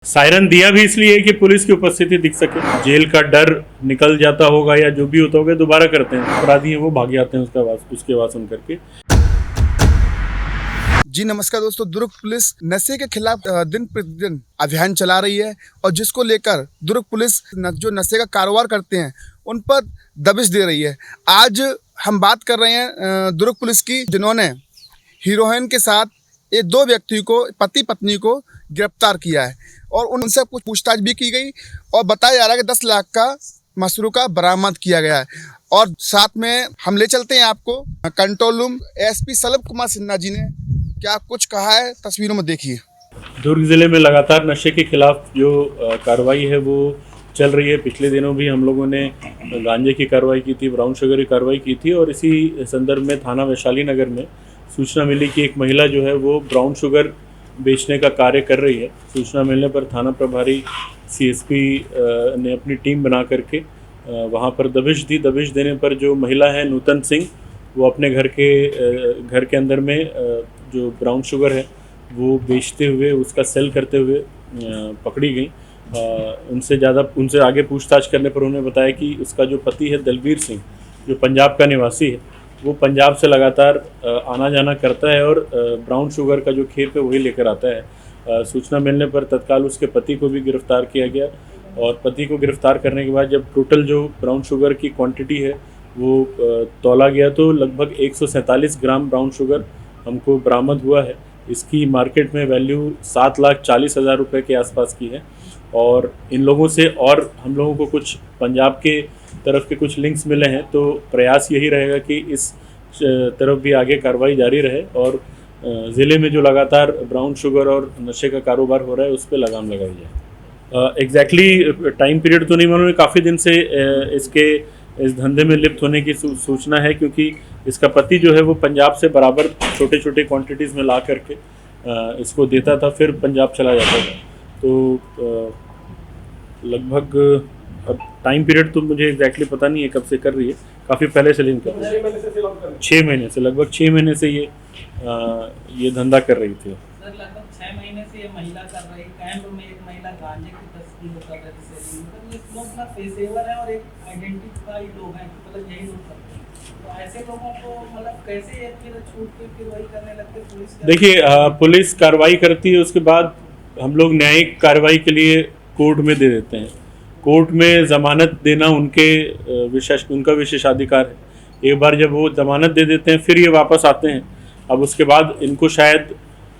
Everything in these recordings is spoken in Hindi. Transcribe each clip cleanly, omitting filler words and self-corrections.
सायरन दिया भी इसलिए है कि पुलिस की उपस्थिति दिख सके, जेल का डर निकल जाता होगा या जो भी होता होगा दोबारा करते हैं, अपराधी हैं वो भाग जाते हैं उसके बाद सुन करके। जी नमस्कार दोस्तों, दुर्ग पुलिस नशे के खिलाफ दिन प्रतिदिन अभियान चला रही है और जिसको लेकर दुर्ग पुलिस जो नशे का कारोबार करते हैं उन पर दबिश दे रही है। आज हम बात कर रहे हैं दुर्ग पुलिस की, जिन्होंने हीरोइन के साथ ये दो व्यक्ति को, पति पत्नी को गिरफ्तार किया है और उनसे कुछ पूछताछ भी की गई और बताया जा रहा है कि 10 लाख का मसरूका बरामद किया गया है। और साथ में हम ले चलते हैं आपको control room. SP Salabh Kumar Sinha ji ने क्या कुछ कहा है, तस्वीरों में देखिए। दुर्ग जिले में लगातार नशे के खिलाफ जो कार्रवाई है वो चल रही है। पिछले दिनों भी हम लोगों ने गांजे की कार्रवाई की थी, ब्राउन शुगर की कार्रवाई की थी और इसी संदर्भ में थाना वैशाली नगर में सूचना मिली कि एक महिला जो है वो ब्राउन शुगर बेचने का कार्य कर रही है। सूचना मिलने पर थाना प्रभारी सीएसपी ने अपनी टीम बना करके वहाँ पर दबिश दी। दबिश देने पर जो महिला है नूतन सिंह, वो अपने घर के अंदर में जो ब्राउन शुगर है वो बेचते हुए, उसका सेल करते हुए पकड़ी गई। उनसे आगे पूछताछ करने पर उन्होंने बताया कि उसका जो पति है दलबीर सिंह, जो पंजाब का निवासी है, वो पंजाब से लगातार आना जाना करता है और ब्राउन शुगर का जो खेप है वही लेकर आता है। सूचना मिलने पर तत्काल उसके पति को भी गिरफ्तार किया गया और पति को गिरफ्तार करने के बाद जब टोटल जो ब्राउन शुगर की क्वांटिटी है वो तौला गया तो लगभग 147 ग्राम ब्राउन शुगर हमको बरामद हुआ है। इसकी मार्केट में वैल्यू 7,40,000 रुपये के आसपास की है और इन लोगों से और हम लोगों को कुछ पंजाब के तरफ के कुछ लिंक्स मिले हैं, तो प्रयास यही रहेगा कि इस तरफ भी आगे कार्रवाई जारी रहे और ज़िले में जो लगातार ब्राउन शुगर और नशे का कारोबार हो रहा है उस पर लगाम लगाई जाए। एग्जैक्टली टाइम पीरियड तो नहीं मालूम, काफ़ी दिन से इस धंधे में लिप्त होने की सूचना है, क्योंकि इसका पति जो है वो पंजाब से बराबर छोटे छोटे क्वांटिटीज़ में ला करके इसको देता था, फिर पंजाब चला जाता था। तो लगभग अब टाइम पीरियड तो मुझे एग्जैक्टली पता नहीं है कब से कर रही है, काफ़ी पहले से लिंक कर रही है। 6 महीने से, लगभग 6 महीने से ये धंधा कर रही थी। सर लगभग 6 महीने से ये महिला कर रही है। कैंप में एक महिला गांजे की तस्वीर कर रही थी। मतलब ये लोग अपना पेशेवर है और एक आइडेंटिफाई लोग हैं, मतलब यही लोग करते हैं। तो ऐसे लोगों को मतलब कैसे ये फिर छूट के फिर वही करने लगते पुलिस? देखिए पुलिस कार्रवाई करती है, उसके बाद हम लोग न्यायिक कार्रवाई के लिए कोर्ट में दे देते हैं। कोर्ट में ज़मानत देना उनका विशेषाधिकार है। एक बार जब वो ज़मानत दे देते हैं फिर ये वापस आते हैं। अब उसके बाद इनको शायद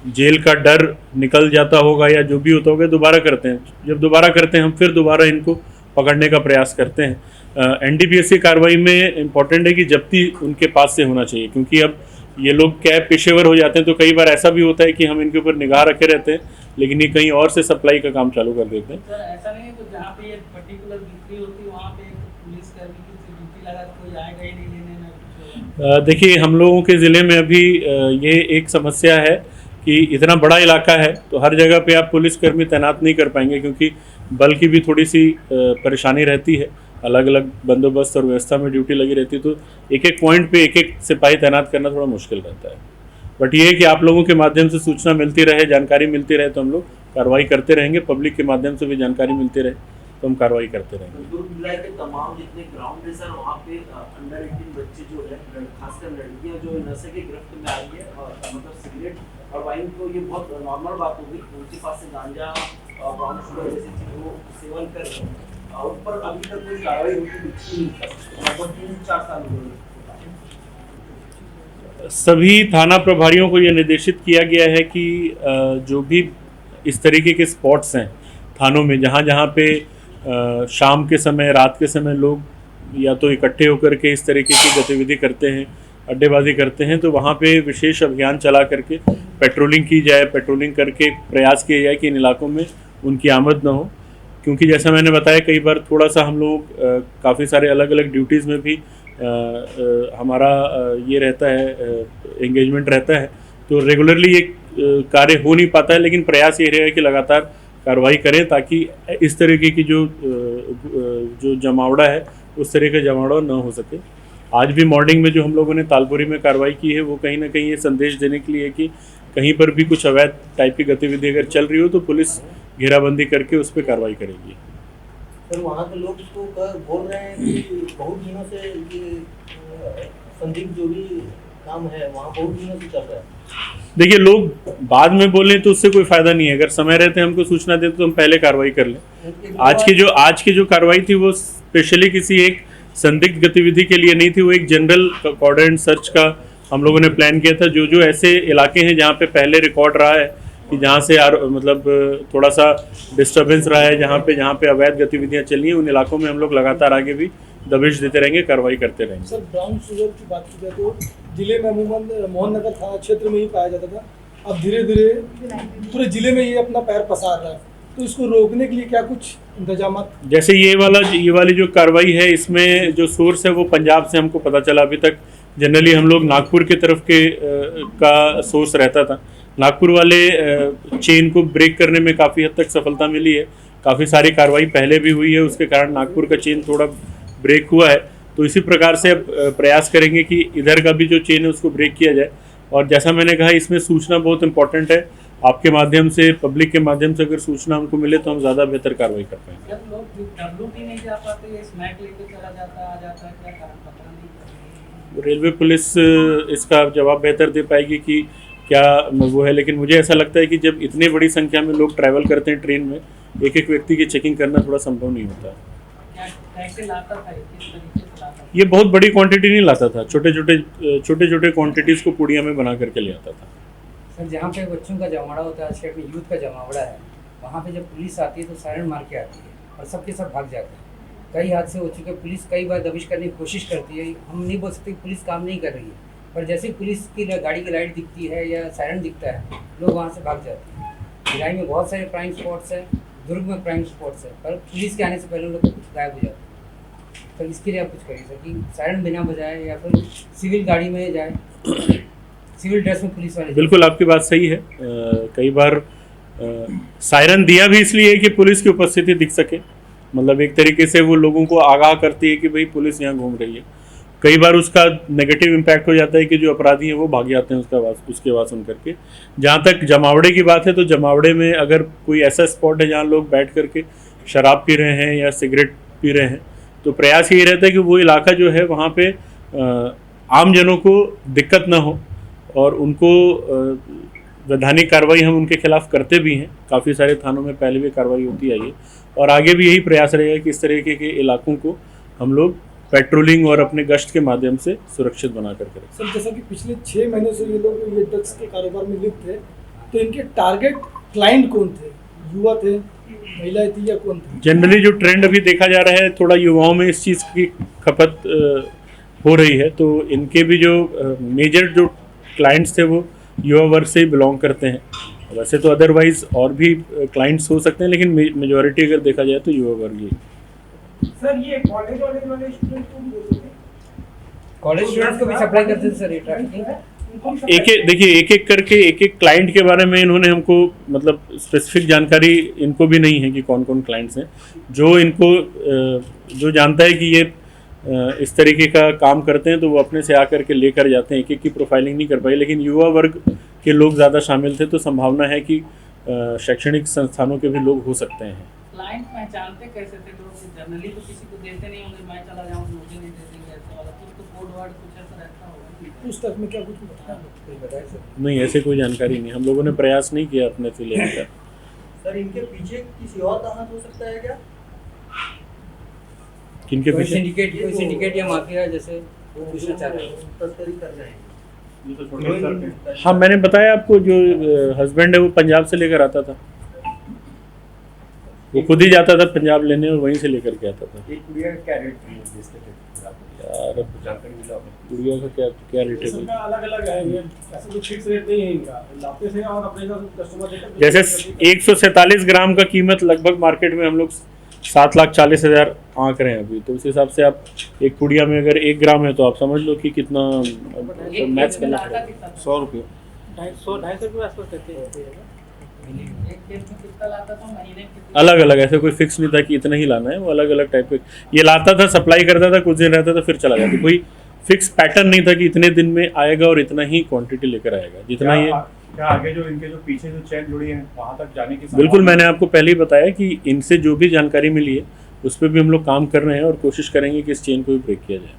जेल का डर निकल जाता होगा या जो भी होता होगा दोबारा करते हैं। जब दोबारा करते हैं हम फिर दोबारा इनको पकड़ने का प्रयास करते हैं। एनडीपीएस की कार्रवाई में इम्पॉर्टेंट है कि जब्ती उनके पास से होना चाहिए, क्योंकि अब ये लोग क्या पेशेवर हो जाते हैं तो कई बार ऐसा भी होता है कि हम इनके ऊपर निगाह रखे रहते हैं लेकिन ये कहीं और से सप्लाई का काम चालू कर देते हैं। सर ऐसा नहीं है तो जहाँ पे ये पर्टिकुलर बिक्री होती है वहाँ पे पुलिस कर्मी की ड्यूटी लगा कोई आएगा ही नहीं लेने में? देखिए हम लोगों के ज़िले में अभी ये एक समस्या है कि इतना बड़ा इलाका है तो हर जगह पे आप पुलिसकर्मी तैनात नहीं कर पाएंगे, क्योंकि बल की भी थोड़ी सी परेशानी रहती है। अलग अलग बंदोबस्त और व्यवस्था में ड्यूटी लगी रहती है, तो एक एक पॉइंट पे एक एक सिपाही तैनात करना थोड़ा मुश्किल रहता है। बट ये है कि आप लोगों के माध्यम से सूचना मिलती रहे, जानकारी मिलती रहे तो हम लोग कार्रवाई करते रहेंगे। पब्लिक के माध्यम से भी जानकारी मिलती रहे तो हम कार्रवाई करते रहेंगे। दुर्ग जिला के तमाम जितने ग्राउंड है सर, वहाँ पे अंडर 18 बच्चे जो है, खासकर लड़कियाँ जो नशे की गिरफ्त में आई है और मतलब सिगरेट और वाइन को ये बहुत नॉर्मल बात हो गई। उनके पास से गांजा ब्राउन शुगर जैसी चीज़ों को सेवन कर रहे हैं। उन पर अभी तक कोई कार्रवाई उनकी दिखती नहीं है, लगभग 3 से 4 साल हो गए। सभी थाना प्रभारियों को ये निर्देशित किया गया है कि जो भी इस तरीके के स्पॉट्स हैं थानों में, जहाँ जहाँ पे शाम के समय, रात के समय लोग या तो इकट्ठे होकर के इस तरीके की गतिविधि करते हैं, अड्डेबाजी करते हैं, तो वहाँ पे विशेष अभियान चला करके पेट्रोलिंग की जाए। पेट्रोलिंग करके प्रयास किया जाए कि इन इलाकों में उनकी आमद ना हो, क्योंकि जैसा मैंने बताया कई बार थोड़ा सा हम लोग काफ़ी सारे अलग अलग ड्यूटीज़ में भी हमारा ये रहता है, एंगेजमेंट रहता है, तो रेगुलरली ये कार्य हो नहीं पाता है। लेकिन प्रयास ये रहेगा कि लगातार कार्रवाई करें ताकि इस तरीके की जो जमावड़ा है उस तरह का जमावड़ा ना हो सके। आज भी मॉर्निंग में जो हम लोगों ने तालपुरी में कार्रवाई की है वो कहीं ना कहीं ये संदेश देने के लिए कि कहीं पर भी कुछ अवैध टाइप की गतिविधि अगर चल रही हो तो पुलिस घेराबंदी करके उस पर कार्रवाई करेगी। सर वहाँ के लोग तो बोल रहे हैं कि बहुत दिनों से ये संदिग्ध जो भी काम है वहाँ बहुत दिनों से चल रहा है। देखिए, लोग बाद में बोले तो उससे कोई फायदा नहीं है। अगर समय रहते हमको सूचना देते तो हम पहले कार्रवाई कर लें। आज की जो कार्रवाई थी वो स्पेशली किसी एक संदिग्ध गतिविधि के लिए नहीं थी, वो एक जनरल कोऑर्डिनेट सर्च का हम लोगों ने प्लान किया था। जो जो ऐसे इलाके हैं जहाँ पे पहले रिकॉर्ड रहा है कि जहाँ से मतलब थोड़ा सा डिस्टर्बेंस रहा है, जहाँ पे अवैध गतिविधियाँ चली हैं, उन इलाकों में हम लोग लगातार आगे भी दबिश देते रहेंगे, कार्रवाई करते रहेंगे। सर ब्राउन शुगर की बात की जाए तो जिले में अमूमन मोहन नगर थाना क्षेत्र में ही पाया जाता था, अब धीरे धीरे पूरे जिले में ये अपना पैर पसार रहा है, तो इसको रोकने के लिए क्या कुछ इंतजाम? जैसे ये वाली जो कार्रवाई है, इसमें जो सोर्स है वो पंजाब से हमको पता चला। अभी तक जनरली हम लोग नागपुर की तरफ का सोर्स रहता था। नागपुर वाले चेन को ब्रेक करने में काफ़ी हद तक सफलता मिली है। काफ़ी सारी कार्रवाई पहले भी हुई है, उसके कारण नागपुर का चेन थोड़ा ब्रेक हुआ है। तो इसी प्रकार से अब प्रयास करेंगे कि इधर का भी जो चेन है उसको ब्रेक किया जाए। और जैसा मैंने कहा, इसमें सूचना बहुत इंपॉर्टेंट है। आपके माध्यम से, पब्लिक के माध्यम से अगर सूचना हमको मिले तो हम ज़्यादा बेहतर कार्रवाई कर पाएंगे। जब लोग डब्ल्यूटी नहीं जा पाते, ये स्मैक लेके चला जाता आ जाता है, क्या कारण पता नहीं? रेलवे पुलिस इसका जवाब बेहतर दे पाएगी कि क्या वो है, लेकिन मुझे ऐसा लगता है कि जब इतनी बड़ी संख्या में लोग ट्रैवल करते हैं ट्रेन में, एक एक व्यक्ति की चेकिंग करना थोड़ा संभव नहीं होता है। कैसे लाता था, किस तरीके से लाता था? ये बहुत बड़ी क्वांटिटी नहीं लाता था, छोटे छोटे क्वांटिटीज़ को पुड़िया में बना करके ले आता था। सर जहाँ पे बच्चों का जमावड़ा होता है, आज के यूथ का जमावड़ा है, वहाँ पे जब पुलिस आती है तो सायरन मार के आती है और सबके सब भाग जाते हैं। कई हादसे हो चुके हैं, पुलिस कई बार दबिश करने की कोशिश करती है। हम नहीं बोल सकते पुलिस काम नहीं कर रही है, पर जैसे ही पुलिस की गाड़ी की लाइट दिखती है या सायरन दिखता है, लोग वहाँ से भाग जाते हैं। भिलाई में बहुत सारे प्राइम स्पॉट्स हैं, दुर्ग में प्राइम स्पॉट्स है, पर पुलिस के आने से पहले लोग गायब हो जाते हैं। तो इसके लिए आप कुछ करिए सर कि सायरन बिना बजाए या फिर सिविल गाड़ी में जाए, सिविल ड्रेस में पुलिस वाले। बिल्कुल आपकी बात सही है। कई बार सायरन दिया भी इसलिए कि पुलिस की उपस्थिति दिख सके, मतलब एक तरीके से वो लोगों को आगाह करती है कि भाई पुलिस यहाँ घूम रही है। कई बार उसका नेगेटिव इम्पैक्ट हो जाता है कि जो अपराधी हैं वो भाग जाते हैं उसके आवाज़ सुन करके। जहाँ तक जमावड़े की बात है, तो जमावड़े में अगर कोई ऐसा स्पॉट है जहाँ लोग बैठ करके शराब पी रहे हैं या सिगरेट पी रहे हैं, तो प्रयास यही रहता है कि वो इलाका जो है वहाँ पे आम जनों को दिक्कत ना हो और उनको वैधानिक कार्रवाई हम उनके खिलाफ करते भी हैं। काफ़ी सारे थानों में पहले भी कार्रवाई होती आई है और आगे भी यही प्रयास रहेगा कि इस तरीके के इलाकों को हम लोग पेट्रोलिंग और अपने गश्त के माध्यम से सुरक्षित बना कर करें। सर जैसा कि पिछले 6 महीने से ये लोग ये ड्रग्स के कारोबार में लिप्त थे, तो इनके टारगेट क्लाइंट कौन थे? युवा थे, महिलाएं थी या कौन थे? जनरली जो ट्रेंड अभी देखा जा रहा है, थोड़ा युवाओं में इस चीज़ की खपत हो रही है, तो इनके भी जो मेजर जो क्लाइंट्स थे वो युवा वर्ग से ही बिलोंग करते हैं। वैसे तो अदरवाइज और भी क्लाइंट्स हो सकते हैं, लेकिन मेजॉरिटी अगर देखा जाए तो युवा वर्ग ही। सर ये कॉलेज वाले स्टूडेंट को भी बोलते हैं, कॉलेज स्टूडेंट्स को भी सप्लाई करते हैं सर ये ट्रैफिकिंग। एक एक करके एक एक क्लाइंट के बारे में इन्होंने हमको मतलब स्पेसिफिक जानकारी इनको भी नहीं है कि कौन कौन क्लाइंट्स हैं। जो जानता है कि ये इस तरीके का काम करते हैं तो वो अपने से आकर के लेकर जाते हैं। एक एक की प्रोफाइलिंग नहीं कर पाई, लेकिन युवा वर्ग के लोग ज़्यादा शामिल थे, तो संभावना है कि शैक्षणिक संस्थानों के भी लोग हो सकते हैं। क्लाइंट पहचानते कैसे थे लोग? जनरली तो किसी को देते नहीं होंगे, मैं चला जाऊँ मुझे नहीं दे देंगे ऐसा वाला, तो कोड वर्ड कुछ ऐसा रहता होगा। उस तक में क्या कुछ बताया सर? नहीं, ऐसे कोई जानकारी नहीं, हम लोगों ने प्रयास नहीं किया अपने से लेने का। सर इनके पीछे किसी और का हाथ हो सकता है क्या? किनके कोई पीछे? सिंडिकेट या माफिया जैसे वो पूछना चाह रहे हैं। तस्करी कर रहे हैं। हाँ, मैंने बताया आपको, जो हस्बैंड है वो पंजाब से लेकर आता था, वो खुद ही जाता था पंजाब लेने और वहीं से लेकर के आता था। एक गुड़िया का क्या रेट है जिसके यार जानकारी मिला, गुड़िया का क्या रेट है? अलग अलग है, ये ऐसा कुछ फिक्स रेट नहीं है इनका, लाते से और अपने कस्टमर देकर। जैसे 147 ग्राम का कीमत लगभग मार्केट में हम लोग 7,40,000 आंक रहे हैं अभी, तो उस हिसाब से आप एक पुड़िया में अगर 1 ग्राम है तो आप समझ लो कि कितना मैच करना पड़ेगा। 100 रुपये 250 रुपये आसपास देते हैं। एक केस में कितना लाता था महीने में? अलग अलग, ऐसे कोई फिक्स नहीं था कि इतना ही लाना है, वो अलग अलग टाइप के ये लाता था, सप्लाई करता था, कुछ दिन रहता था फिर चला जाता। कोई फिक्स पैटर्न नहीं था कि इतने दिन में आएगा और इतना ही क्वांटिटी लेकर आएगा, जितना ये क्या आगे जो इनके जो पीछे जो चेन जुड़ी है वहाँ तक जाने की बिल्कुल, मैंने आपको पहले ही बताया कि इनसे जो भी जानकारी मिली है उस पर भी हम लोग काम कर रहे हैं और कोशिश करेंगे कि इस चेन को भी ब्रेक किया जाए।